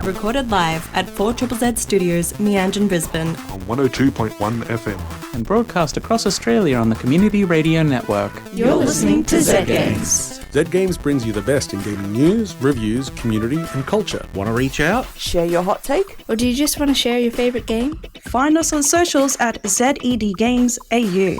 recorded live at 4ZZZ Studios, Meanjin, Brisbane. On 102.1 FM. And broadcast across Australia on the Community Radio Network. You're listening to Zed Games. Zed Games brings you the best in gaming news, reviews, community and culture. Want to reach out? Share your hot take? Or do you just want to share your favourite game? Find us on socials at Zed Games AU.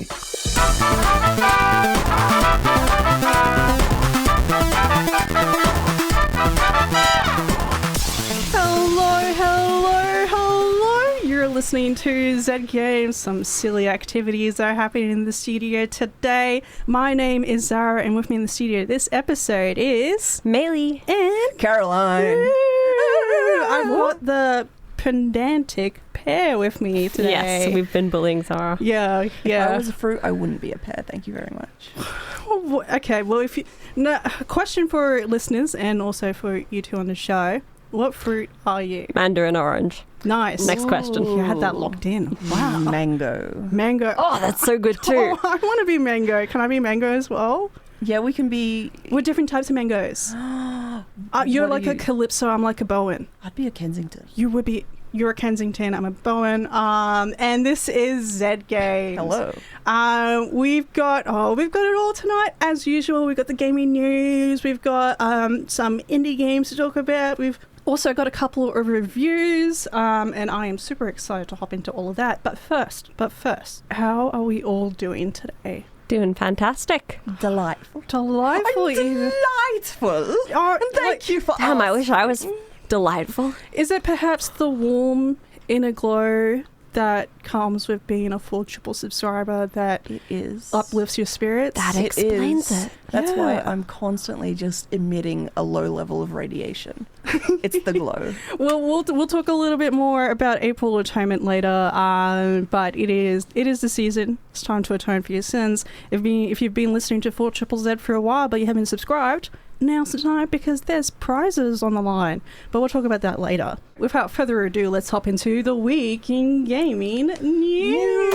You're listening to Zed Games. Some silly activities are happening in the studio today. My name is Zahra, and with me in the studio this episode is Maylee and Caroline. I've got the pedantic pair with me today. Yes, we've been bullying Zahra. Yeah. If I was a fruit, I wouldn't be a pear. Thank you very much. Okay, well, a question for listeners and also for you two on the show. What fruit are you? Mandarin orange. Nice. Next question. You had that locked in. Wow. Mango. Oh, that's so good too. Oh, I want to be mango. Can I be mango as well? Yeah, we can be... We're different types of mangoes. You're like a Calypso, I'm like a Bowen. I'd be a Kensington. You're a Kensington, I'm a Bowen. And this is Zed Games. Hello. We've got it all tonight as usual. We've got the gaming news. We've got some indie games to talk about. We've also got a couple of reviews, and I am super excited to hop into all of that. But first, how are we all doing today? Doing fantastic. Delightful. Delightful. Delightful. And thank you for Damn, I wish I was delightful. Is it perhaps the warm inner glow that comes with being a full triple subscriber that it is uplifts your spirits? That explains it. That's why I'm constantly just emitting a low level of radiation. It's the glow. Well, we'll talk a little bit more about April Atonement later, but it is the season. It's time to atone for your sins. If you've been listening to 4ZZZ for a while but you haven't subscribed, now's the time because there's prizes on the line. But we'll talk about that later. Without further ado, let's hop into the week in gaming news.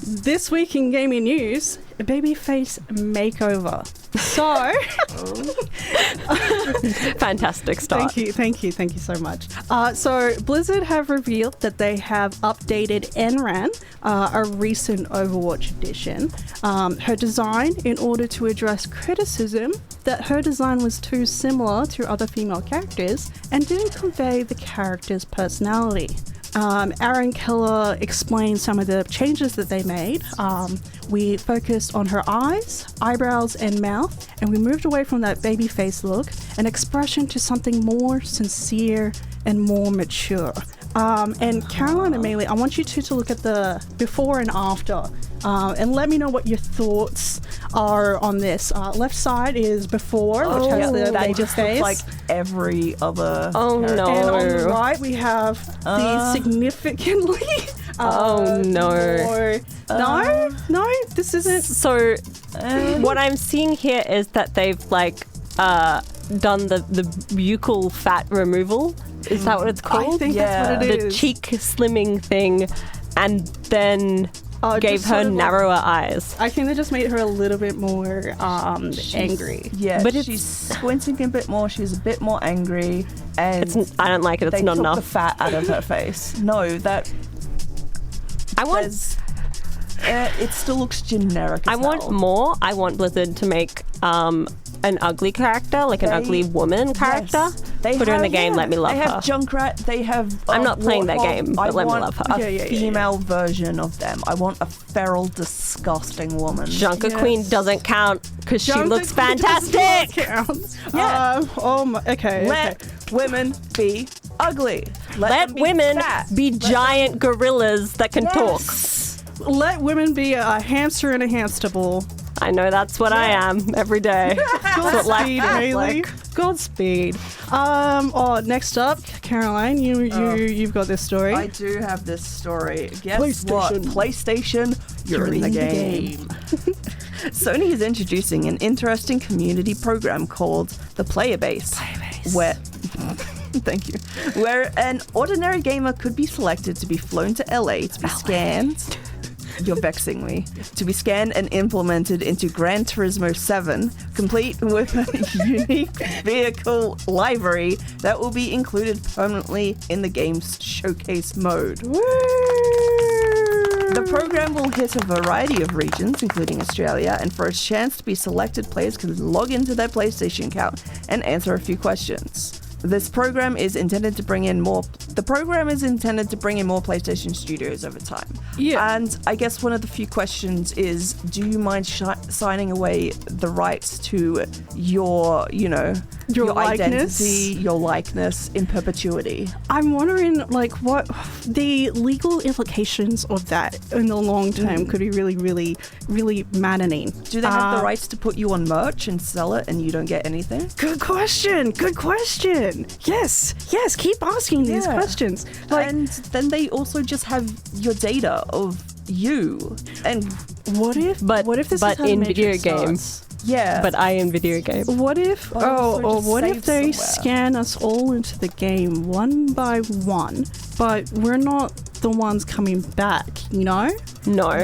This week in gaming news, a babyface makeover. So, fantastic start. Thank you so much. So Blizzard have revealed that they have updated Enran, a recent Overwatch edition, her design in order to address criticism that her design was too similar to other female characters and didn't convey the character's personality. Aaron Keller explained some of the changes that they made. We focused on her eyes, eyebrows, and mouth, and we moved away from that baby face look and expression to something more sincere and more mature. And Caroline and Maylee, I want you two to look at the before and after and let me know what your thoughts are on this. Left side is before, which has the baby face. Like every other. Oh character. no! And on the right we have the significantly. No. No, this isn't. So, what I'm seeing here is that they've done the buccal fat removal. Is that what it's called? I think that's what it is. The cheek slimming thing, and then gave her narrower eyes. I think they just made her a little bit more angry. Yeah, but she's squinting a bit more. She's a bit more angry, and I don't like it. It's not enough. They took the fat out of her face. No, that it still looks generic. I want more. I want Blizzard to make an ugly character, like an ugly woman character. Yes. Put her in the game. Let me love her. They have Junkrat. They have. I'm not playing that game, but let me love her. A female version of them. I want a feral, disgusting woman. Junker Queen doesn't count because she looks fantastic. Yeah. Okay. Let women be ugly. Let women be giant gorillas that can talk. Let women be a hamster in a hamster ball. I know that's what I am every day. Godspeed, Maylee. Godspeed. Next up, Caroline, you've got this story. I do have this story. Guess what? PlayStation, you're in the game. Sony is introducing an interesting community program called the Player Base. Where Thank you. Where an ordinary gamer could be selected to be flown to LA to be scanned. You're vexing me. To be scanned and implemented into Gran Turismo 7, complete with a unique vehicle library that will be included permanently in the game's showcase mode. Woo! The program will hit a variety of regions, including Australia, and for a chance to be selected, players can log into their PlayStation account and answer a few questions. This program is intended to bring in more. The program is intended to bring in more PlayStation studios over time. Yeah. And I guess one of the few questions is, do you mind signing away the rights to your, your identity, your likeness in perpetuity? I'm wondering, what the legal implications of that in the long term could be really, really, really maddening. Do they have the rights to put you on merch and sell it and you don't get anything? Good question. Yes. Keep asking these questions. And then they also just have your data of you. And what if this is how in the video Matrix games? starts? Yeah. But I in video games. What if? What if they scan us all into the game one by one, but we're not the ones coming back? No.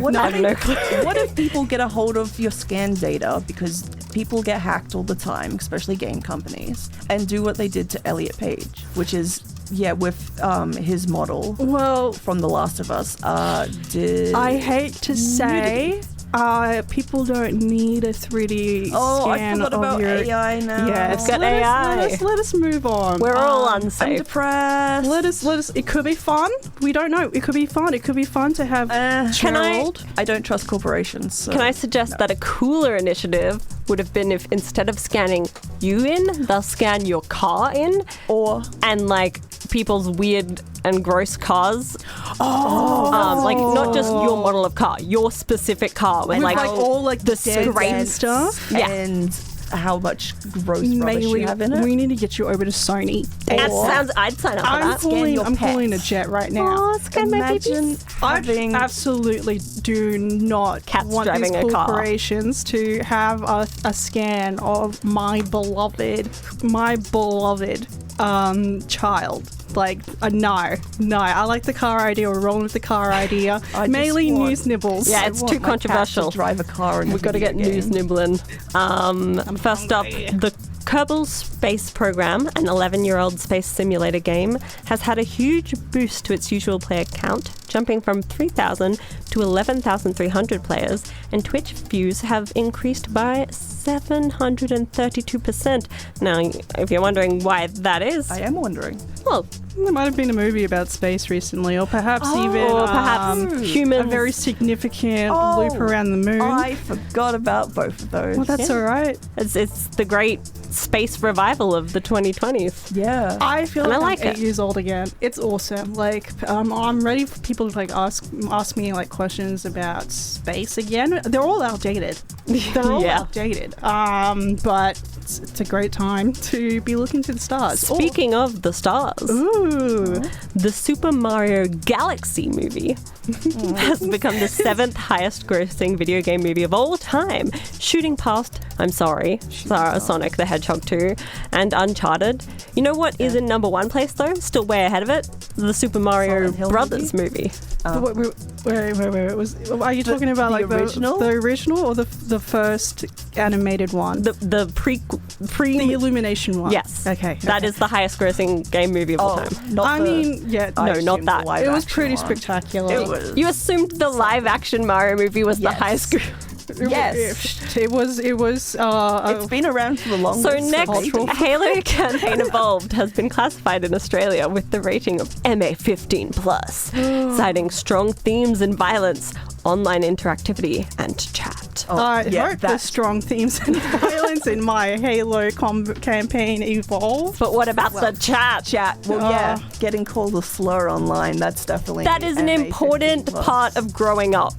What I have no clue. What if people get a hold of your scan data, because people get hacked all the time, especially game companies, and do what they did to Elliot Page, which is with his model. Well, from The Last of Us. I hate to say. People don't need a 3D scan I forgot about your AI now. Yes, got AI. Let us move on. We're all unsafe. I'm depressed. Let us. It could be fun. We don't know. It could be fun. It could be fun to have. I don't trust corporations. So. Can I suggest that a cooler initiative would have been if instead of scanning you in, they'll scan your car in, and people's weird and gross cars. Not just your model of car, your specific car, with all the scrape stuff. Yeah. And how much gross rubbish you have in it. We need to get you over to Sony. I'd sign up for that. I'm calling a jet right now. Scan my babies. I absolutely do not want these corporations to have a scan of my beloved child. No. I like the car idea. We're rolling with the car idea. Maylee news nibbles. Yeah, it's too controversial. Drive a car and we've got to get news nibbling. First up, the Kerbal Space Program, an 11-year-old space simulator game, has had a huge boost to its usual player count, jumping from 3,000 to 11,300 players, and Twitch views have increased by 732%. Now, if you're wondering why that is... I am wondering. Well, there might have been a movie about space recently, or perhaps humans. A very significant loop around the moon. I forgot about both of those. Well, that's all right. It's the great space revival of the 2020s. Yeah. I feel like I'm 8 years old again. It's awesome. I'm ready for people to ask me questions about space again. They're all outdated. They're all outdated. But it's a great time to be looking to the stars. Speaking of the stars, the Super Mario Galaxy movie has become the 7th highest grossing video game movie of all time, shooting past Sonic the Hedgehog 2 and Uncharted. You know what is in number 1 place though? Still way ahead of it? The Super Mario Brothers movie. Wait. Are you talking about the original? The original or the first animated one? The the Illumination one. Yes. Okay. That is the highest grossing game movie of all time. Not that. It was pretty spectacular. It was. You assumed the live action Mario movie was the highest Yes. It was it's been around for the longest. So next, Halo Campaign Evolved has been classified in Australia with the rating of MA 15+, citing strong themes and violence, online interactivity, and chat. I hope there's strong themes and violence in my Halo campaign Evolve. But what about the chat? Well, getting called a slur online, that's definitely... That is an important part of growing up.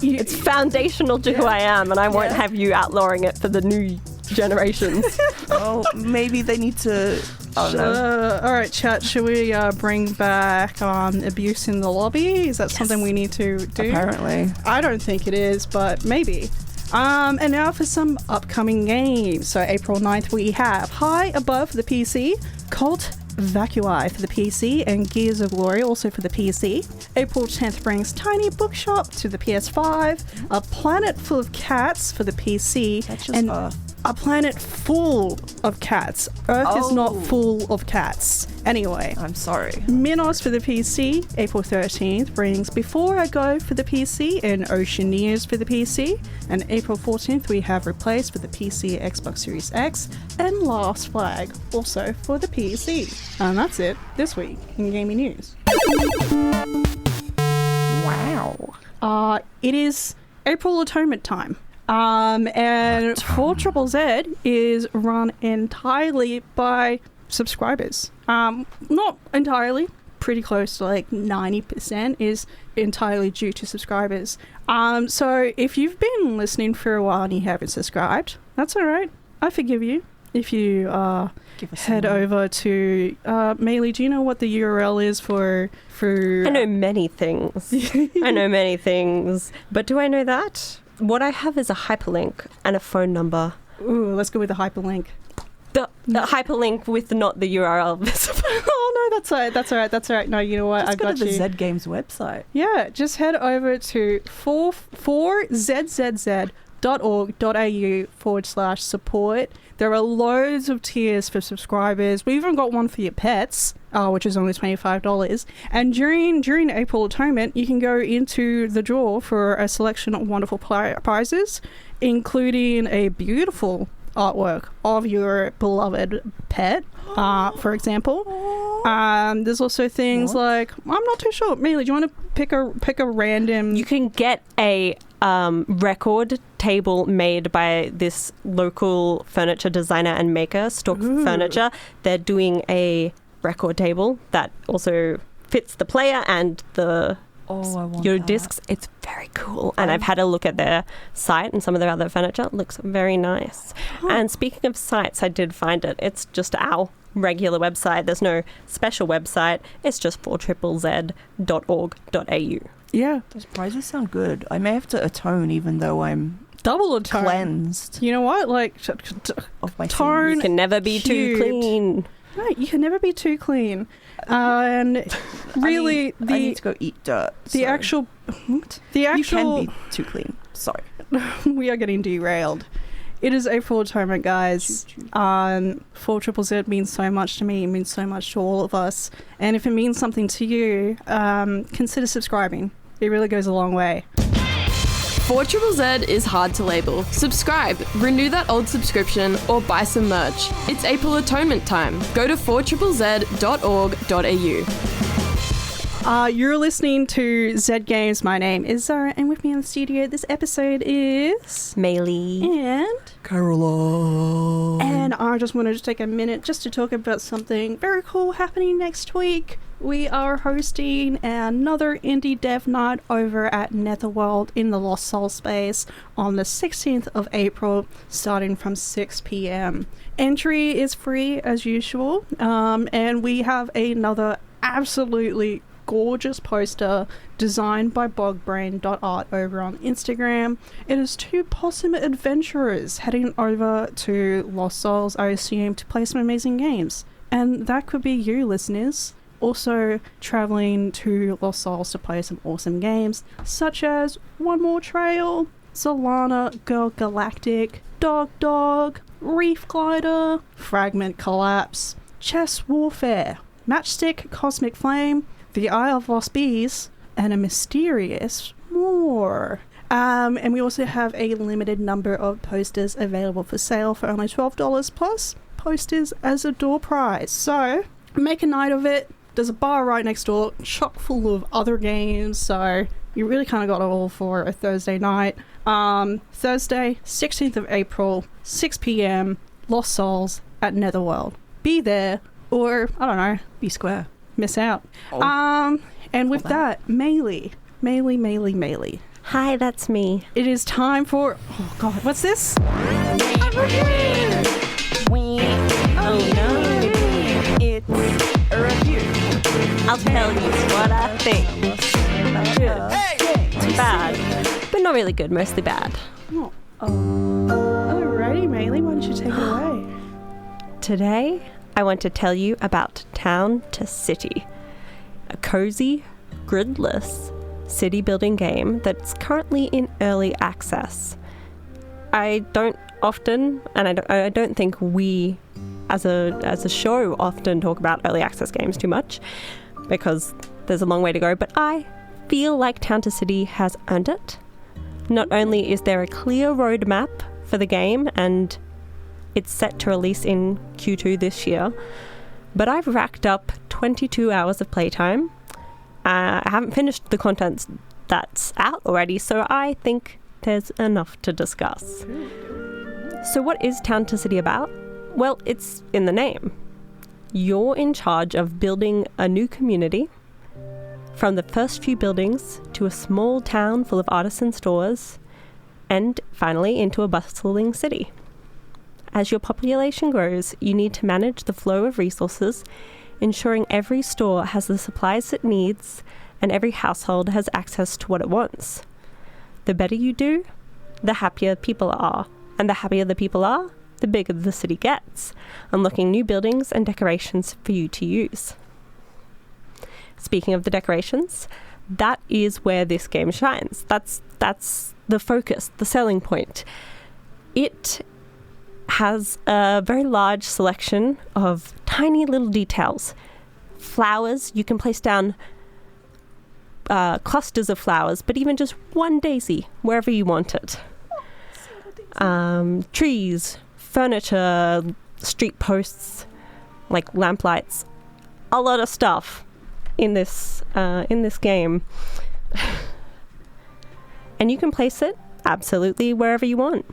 It's foundational to who I am, and I won't have you outlawing it for the new generations. Well, maybe they need to... all right, chat, should we bring back abuse in the lobby? Is that something we need to do? Apparently. I don't think it is, but maybe. And now for some upcoming games. So April 9th we have High Above the PC, Cult Vacui for the PC and Gears of Glory also for the PC. April 10th brings Tiny Bookshop to the PS5, A Planet Full of Cats for the PC, That's just and Earth. A Planet Full of Cats. Earth is not full of cats. Anyway. I'm sorry. Minos for the PC, April 13th brings Before I Go for the PC and Oceaneers for the PC. And April 14th we have Replaced for the PC, Xbox Series X, and Last Flag also for the PC. And that's it this week in gaming news. Wow. It is April Atonement time. And 4ZZZ is run entirely by subscribers. Not entirely, pretty close to like 90% is entirely due to subscribers. So if you've been listening for a while and you haven't subscribed, that's all right. I forgive you. If you head over to Maylee, do you know what the URL is for I know many things. But do I know that? What I have is a hyperlink and a phone number. Ooh, let's go with the hyperlink. The hyperlink with not the URL visible. Oh no, that's all right. No, you know what? Just I got go to the you. Zed Games website. Yeah, just head over to 4zzz.org.au/support. There are loads of tiers for subscribers. We even got one for your pets, which is only $25. And during April Atonement, you can go into the draw for a selection of wonderful prizes, including a beautiful artwork of your beloved pet, for example. There's also things like, I'm not too sure. Maylee, do you want to pick a random... You can get a record table made by this local furniture designer and maker, Stork Furniture. They're doing a record table that also fits the player and the your discs. It's very cool. And I've had a look at their site and some of their other furniture. It looks very nice. And speaking of sites, I did find it. It's just our regular website. There's no special website. It's just 4ZZZ.org.au. Yeah. Those prizes sound good. I may have to atone even though I'm double atone. Cleansed. You know what? Like, of my tone. You can never be too clean. Right, you can never be too clean. And really, I need to go eat dirt. The actual... What? The actual... You can be too clean. Sorry. We are getting derailed. It is April Atonement, guys. 4ZZZ means so much to me. It means so much to all of us. And if it means something to you, consider subscribing. It really goes a long way. 4ZZZ is hard to label. Subscribe, renew that old subscription, or buy some merch. It's April Atonement time. Go to 4ZZZ.org.au. You're listening to Zed Games. My name is Zahra, and with me in the studio this episode is... Maylee. And... Caroline. And I just wanted to take a minute just to talk about something very cool happening next week. We are hosting another indie dev night over at Netherworld in the Lost Soul space on the 16th of April, starting from 6 p.m. Entry is free as usual, and we have another absolutely gorgeous poster designed by bogbrain.art over on Instagram. It is two possum adventurers heading over to Lost Souls, I assume, to play some amazing games. And that could be you, listeners. Also traveling to Lost Souls to play some awesome games, such as One More Trail, Solana, Girl Galactic, Dog, Reef Glider, Fragment Collapse, Chess Warfare, Matchstick Cosmic Flame, The Isle of Lost Bees, and a mysterious more. And we also have a limited number of posters available for sale for only $12 plus posters as a door prize. So make a night of it. There's a bar right next door, chock full of other games, so you really kind of got it all for a Thursday night. Thursday, 16th of April, 6 p.m, Lost Souls at Netherworld. Be there, or, I don't know, be square. Miss out. And with that, Maylee. Hi, that's me. It is time for... Oh, God, what's this? Oh, no. It's a review. I'll tell you what I think. Good. Bad. But not really good, mostly bad. Alrighty, Maylee, why don't you take it away? Today, I want to tell you about Town to City, a cozy, gridless city building game that's currently in early access. I don't often, and I don't think we as a show often talk about early access games too much because there's a long way to go, but I feel like Town to City has earned it. Not only is there a clear roadmap for the game and it's set to release in Q2 this year, but I've racked up 22 hours of playtime. I haven't finished the content that's out already, so I think there's enough to discuss. So what is Town to City about? Well, it's in the name. You're in charge of building a new community, from the first few buildings to a small town full of artisan stores, and finally into a bustling city. As your population grows, you need to manage the flow of resources, ensuring every store has the supplies it needs and every household has access to what it wants. The better you do, the happier people are, and the happier the people are, the bigger the city gets, unlocking new buildings and decorations for you to use. Speaking of the decorations, that is where this game shines. That's the focus, the selling point. It has a very large selection of tiny little details. Flowers, you can place down clusters of flowers, but even just one daisy, wherever you want it. Trees, furniture, street posts, like lamplights, a lot of stuff in this game. And you can place it absolutely wherever you want.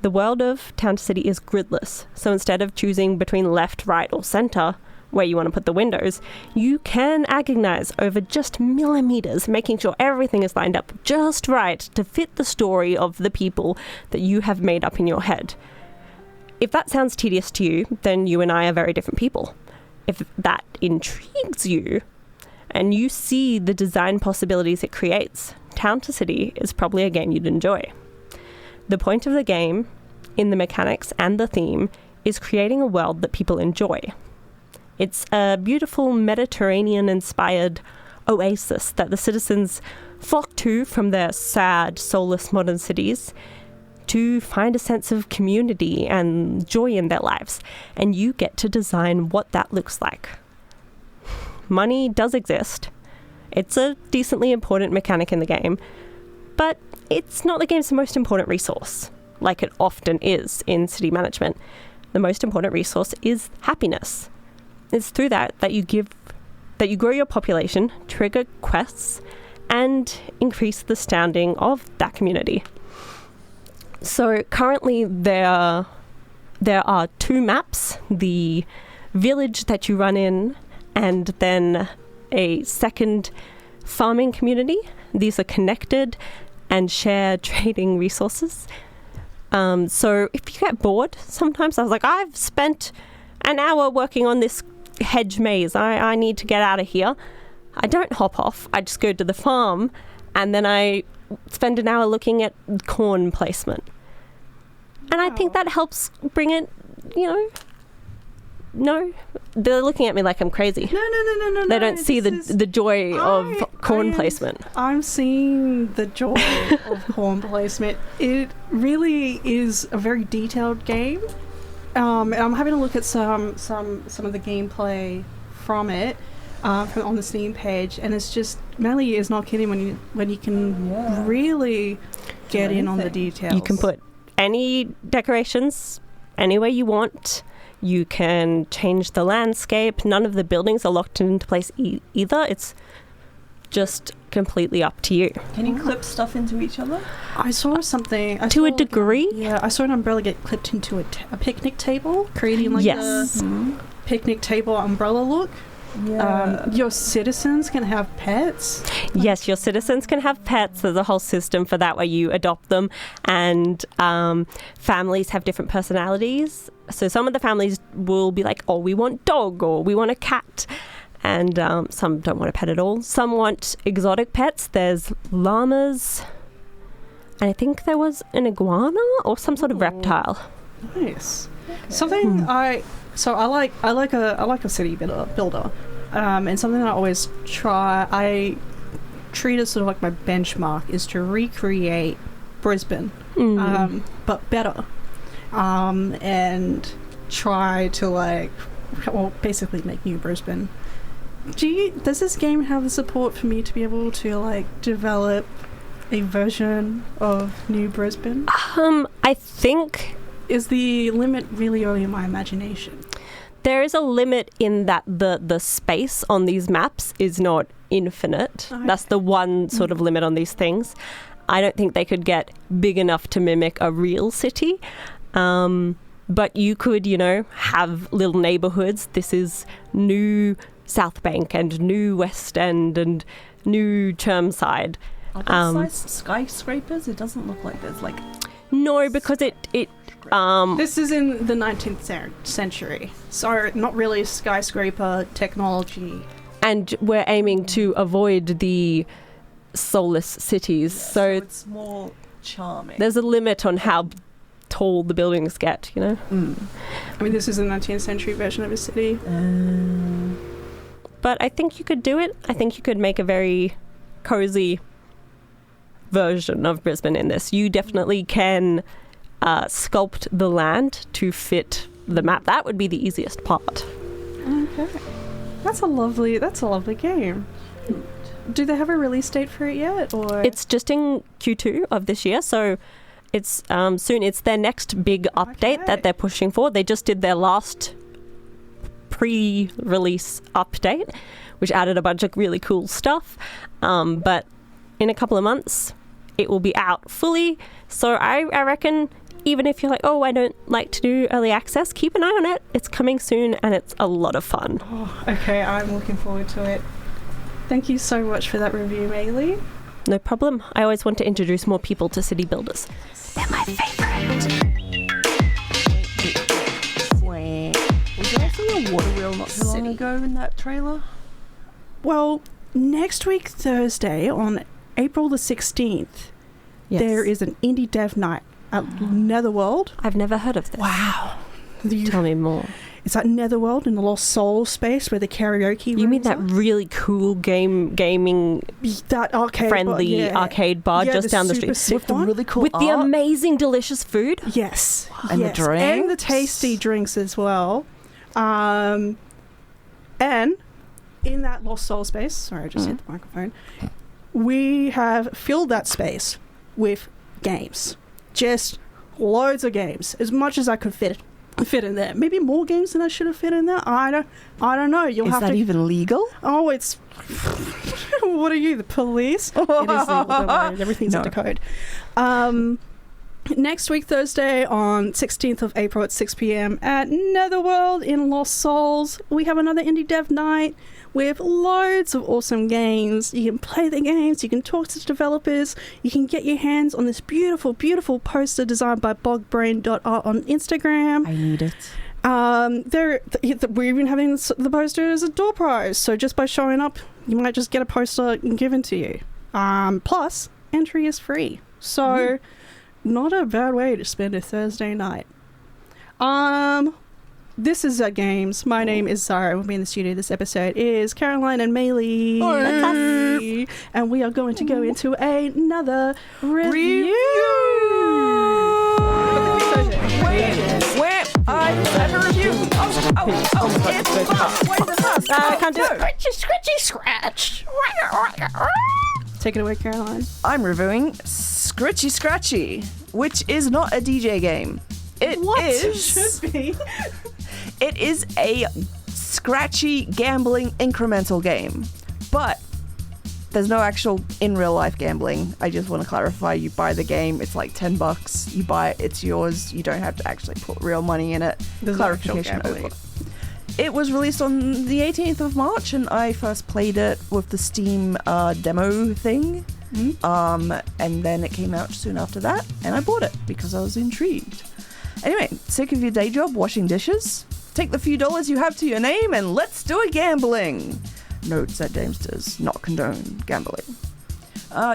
The world of Town to City is gridless, so instead of choosing between left, right, or center, where you want to put the windows, you can agonize over just millimeters, making sure everything is lined up just right to fit the story of the people that you have made up in your head. If that sounds tedious to you, then you and I are very different people. If that intrigues you, and you see the design possibilities it creates, Town to City is probably a game you'd enjoy. The point of the game, in the mechanics and the theme, is creating a world that people enjoy. It's a beautiful Mediterranean-inspired oasis that the citizens flock to from their sad, soulless modern cities to find a sense of community and joy in their lives, and you get to design what that looks like. Money does exist. It's a decently important mechanic in the game, but it's not the game's most important resource, like it often is in city management. The most important resource is happiness. It's through that you grow your population, trigger quests, and increase the standing of that community. So currently there are 2 maps, the village that you run in, and then a second farming community. These are connected and share trading resources. So if you get bored, sometimes I was like, I've spent an hour working on this hedge maze. I need to get out of here. I don't hop off. I just go to the farm and then I spend an hour looking at corn placement. And I think that helps bring it, no, they're looking at me like I'm crazy. No. They don't see the joy of corn placement. I'm seeing the joy of corn placement. It really is a very detailed game. And I'm having a look at some of the gameplay from it on the Steam page, and it's just, Maylee is not kidding when you can really get in on the details. You can put any decorations anywhere you want. You can change the landscape. None of the buildings are locked into place either. It's just completely up to you. Can you clip stuff into each other? I saw something. To a degree? Yeah, I saw an umbrella get clipped into a picnic table, creating like a picnic table umbrella look. Yeah. Your citizens can have pets. Yes, your citizens can have pets. There's a whole system for that where you adopt them, and families have different personalities. So some of the families will be like, oh, we want dog, or we want a cat. And some don't want a pet at all. Some want exotic pets. There's llamas, and I think there was an iguana or some sort of reptile. Nice. Something So I like a city builder, and something I always I treat as sort of like my benchmark is to recreate Brisbane, but better, and try to basically make new Brisbane. Does this game have the support for me to be able to develop a version of New Brisbane? I think is the limit really only in my imagination? There is a limit in that the space on these maps is not infinite. Okay. That's the one sort of limit on these things. I don't think they could get big enough to mimic a real city. But you could, have little neighbourhoods. This is New South Bank and New West End and New Chermside. Are there skyscrapers? It doesn't look like there's No, because it this is in the 19th century, so not really skyscraper technology. And we're aiming to avoid the soulless cities, so it's more charming. There's a limit on how tall the buildings get, I mean, this is a 19th century version of a city. But I think you could do it. I think you could make a very cozy version of Brisbane in this. You definitely can sculpt the land to fit the map. That would be the easiest part. Okay. That's a lovely game. Do they have a release date for it yet? Or It's just in Q2 of this year, so it's soon. It's their next big update that they're pushing for. They just did their last pre-release update, which added a bunch of really cool stuff. But in a couple of months, it will be out fully. So I reckon, even if you're like, oh, I don't like to do early access, keep an eye on it. It's coming soon, and it's a lot of fun. Oh, okay, I'm looking forward to it. Thank you so much for that review, Maylee. No problem. I always want to introduce more people to city builders. They're my favourite. Was there also a water wheel not too long ago in that trailer? Well, next week, Thursday, on April the 16th, there is an indie dev night at Netherworld. I've never heard of this. Wow. Tell me more. It's at Netherworld in the Lost Soul space where the karaoke You mean rooms that are. really cool gaming That arcade friendly bar, arcade bar just down the street With the really cool with the art. amazing delicious food? Yes. And yes. the drinks. And the tasty drinks as well. And in that Lost Soul space, sorry, I just hit the microphone, we have filled that space with games. Just loads of games. As much as I could fit in there. Maybe more games than I should have fit in there. I don't know. Is that even legal? Oh, it's... What are you, the police? It is legal, don't worry. Everything's under code. Next week, Thursday, on 16th of April at 6 p.m. at Netherworld in Lost Souls, we have another indie dev night with loads of awesome games. You can play the games, you can talk to the developers, you can get your hands on this beautiful, beautiful poster designed by bogbrain.art on Instagram. I need it. We're even having the poster as a door prize, so just by showing up, you might just get a poster given to you. Plus, entry is free, so not a bad way to spend a Thursday night. This is Zed Games. My name is Zahra. With me in the studio this episode is Caroline and Maylee. That's us. And we are going to go into another review. Where I have a review. I can't do it. Scritchy Scratch. Take it away, Caroline. I'm reviewing Scritchy Scratchy, which is not a DJ game. It should be. It is a scratchy gambling incremental game, but there's no actual in real life gambling. I just want to clarify, you buy the game, it's like $10, you buy it, it's yours, you don't have to actually put real money in it. There's Clarification no over. It was released on the 18th of March, and I first played it with the Steam demo thing. And then it came out soon after that, and I bought it because I was intrigued. Anyway, sick of your day job washing dishes? Take the few dollars you have to your name and let's do a gambling. Note that James does not condone gambling.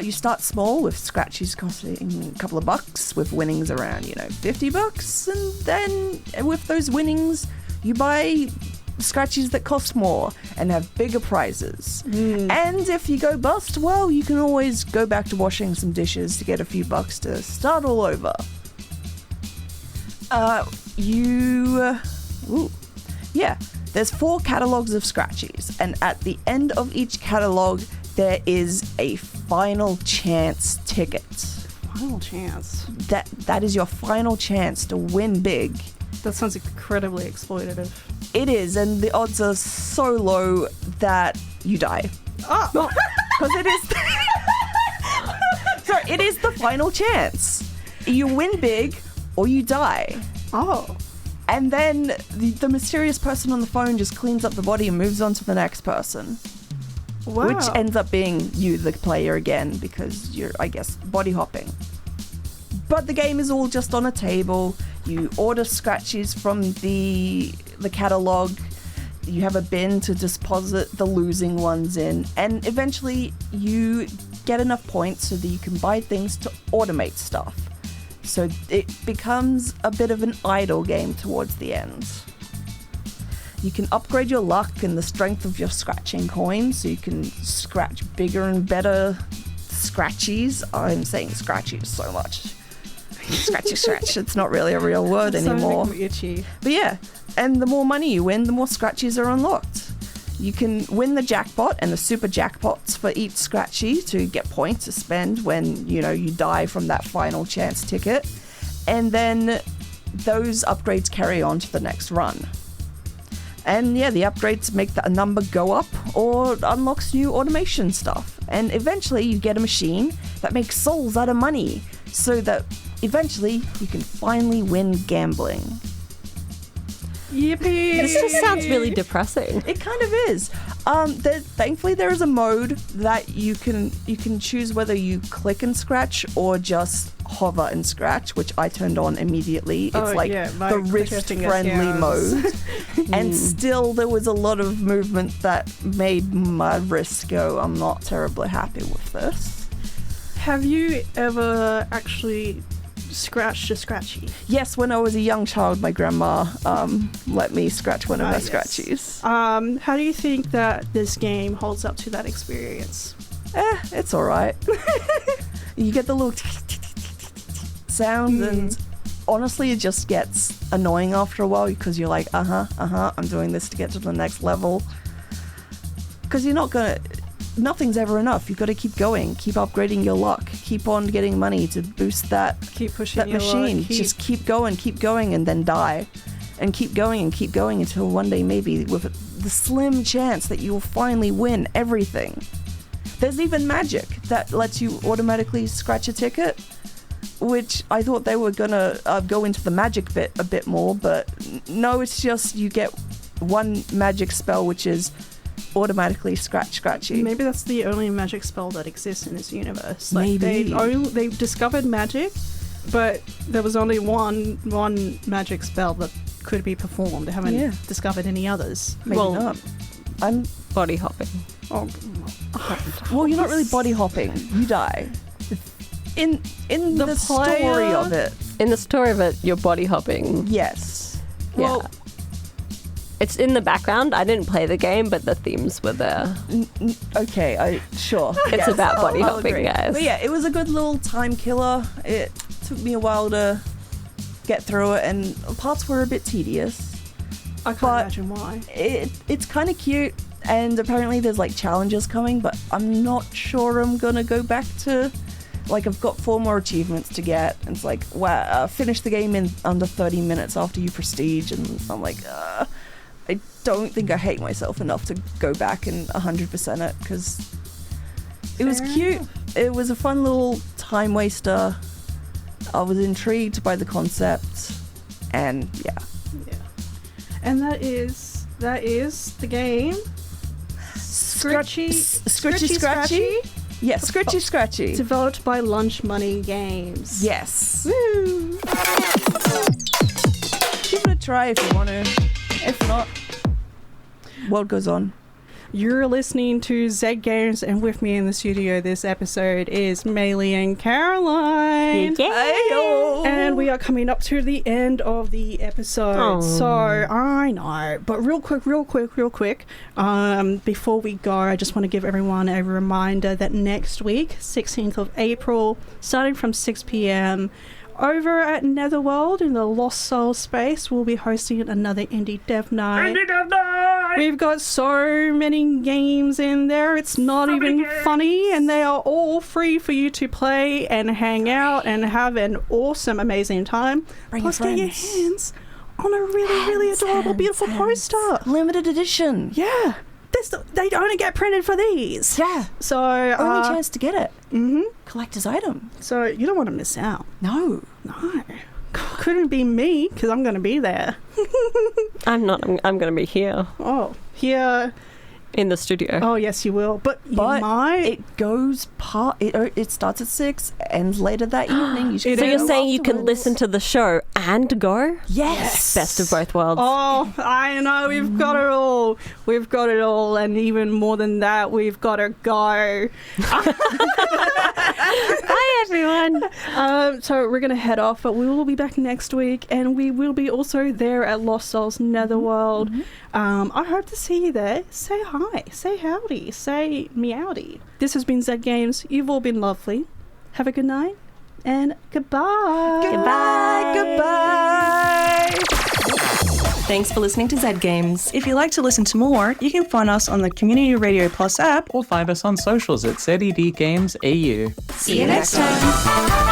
You start small with scratches costing a couple of bucks, with winnings around, $50, and then with those winnings you buy scratchies that cost more and have bigger prizes. And if you go bust, well, you can always go back to washing some dishes to get a few bucks to start all over. There's 4 catalogs of scratchies, and at the end of each catalog, there is a final chance ticket. Final chance. That is your final chance to win big. That sounds incredibly exploitative. It is, and the odds are so low that you die. Oh! Because it is... So it is the final chance. You win big or you die. Oh. And then the mysterious person on the phone just cleans up the body and moves on to the next person. Wow. Which ends up being you, the player, again, because you're, I guess, body hopping. But the game is all just on a table. You order scratchies from the catalog. You have a bin to deposit the losing ones in. And eventually you get enough points so that you can buy things to automate stuff. So it becomes a bit of an idle game towards the end. You can upgrade your luck and the strength of your scratching coins, so you can scratch bigger and better scratchies. I'm saying scratchies so much. Scratchy scratch. It's not really a real word anymore. Itchy. But yeah, and the more money you win, the more scratchies are unlocked. You can win the jackpot and the super jackpots for each scratchy to get points to spend when, you die from that final chance ticket. And then those upgrades carry on to the next run. And yeah, the upgrades make a number go up or unlocks new automation stuff. And eventually you get a machine that makes souls out of money so that eventually you can finally win gambling. Yippee! This just sounds really depressing. It kind of is. Thankfully, there is a mode that you can choose whether you click and scratch or just hover and scratch, which I turned on immediately. It's the wrist-friendly mode. And still, there was a lot of movement that made my wrist go, I'm not terribly happy with this. Have you ever actually scratched a scratchy? Yes, when I was a young child, my grandma let me scratch one of her scratchies. How do you think that this game holds up to that experience? It's alright. You get the little sound and honestly it just gets annoying after a while because you're like, I'm doing this to get to the next level. Because nothing's ever enough. You've got to keep going, keep upgrading your luck, keep on getting money to boost that machine. Just keep going and then die. And keep going until one day maybe with the slim chance that you will finally win everything. There's even magic that lets you automatically scratch a ticket, which I thought they were gonna go into the magic bit a bit more, but no, it's just you get one magic spell which is automatically scratchy. Maybe that's the only magic spell that exists in this universe. Maybe they discovered magic, but there was only one magic spell that could be performed. They haven't discovered any others. Maybe not. I'm body hopping. Oh, well, you're not really body hopping. You die. In the story of it. In the story of it, you're body hopping. Yes. Yeah. Well, it's in the background. I didn't play the game, but the themes were there. Okay, sure. It's about body hopping, guys. But yeah, it was a good little time killer. It took me a while to get through it, and parts were a bit tedious. I can't imagine why. It's kind of cute, and apparently there's like challenges coming, but I'm not sure I'm gonna go back to. Like, I've got 4 more achievements to get, and it's like, wow, finish the game in under 30 minutes after you prestige, and I'm like, I don't think I hate myself enough to go back and 100% it, because it was cute. It was a fun little time waster. I was intrigued by the concept, and yeah. And that is the game. Scritchy Scratchy. Yes, Scritchy Scratchy. Developed by Lunch Money Games. Yes. Woo! Give it a try if you want to. If not, world goes on. You're listening to Zed Games, and with me in the studio this episode is Maylee and Caroline. Yeah. And we are coming up to the end of the episode. So, I know. But real quick, before we go, I just want to give everyone a reminder that next week, 16th of April, starting from 6 p.m, over at Netherworld in the Lost Soul space, we'll be hosting another Indie Dev Night. We've got so many games in there, it's not even funny, and they are all free for you to play and hang out and have an awesome, amazing time. Plus, get your hands on a really adorable, beautiful poster. Limited edition. Yeah. They only get printed for these. Yeah. So only chance to get it. Mm-hmm. Collector's item. So you don't want to miss out. No. Couldn't be me, because I'm going to be there. I'm not. I'm going to be here. Oh, here. In the studio. Oh, yes, you will. But you might. It goes it starts at 6, ends later that evening. So you're saying you can listen to the show and go? Yes. Best of both worlds. Oh, I know. We've got it all. We've got it all. And even more than that, we've got to go. Hi, everyone. So we're going to head off, but we will be back next week. And we will be also there at Lost Souls Netherworld. I hope to see you there. Say hi. Say howdy. Say meowdy. This has been Zed Games. You've all been lovely. Have a good night. And goodbye. Goodbye. Thanks for listening to Zed Games. If you'd like to listen to more, you can find us on the Community Radio Plus app. Or find us on socials at ZED Games AU. See you next time.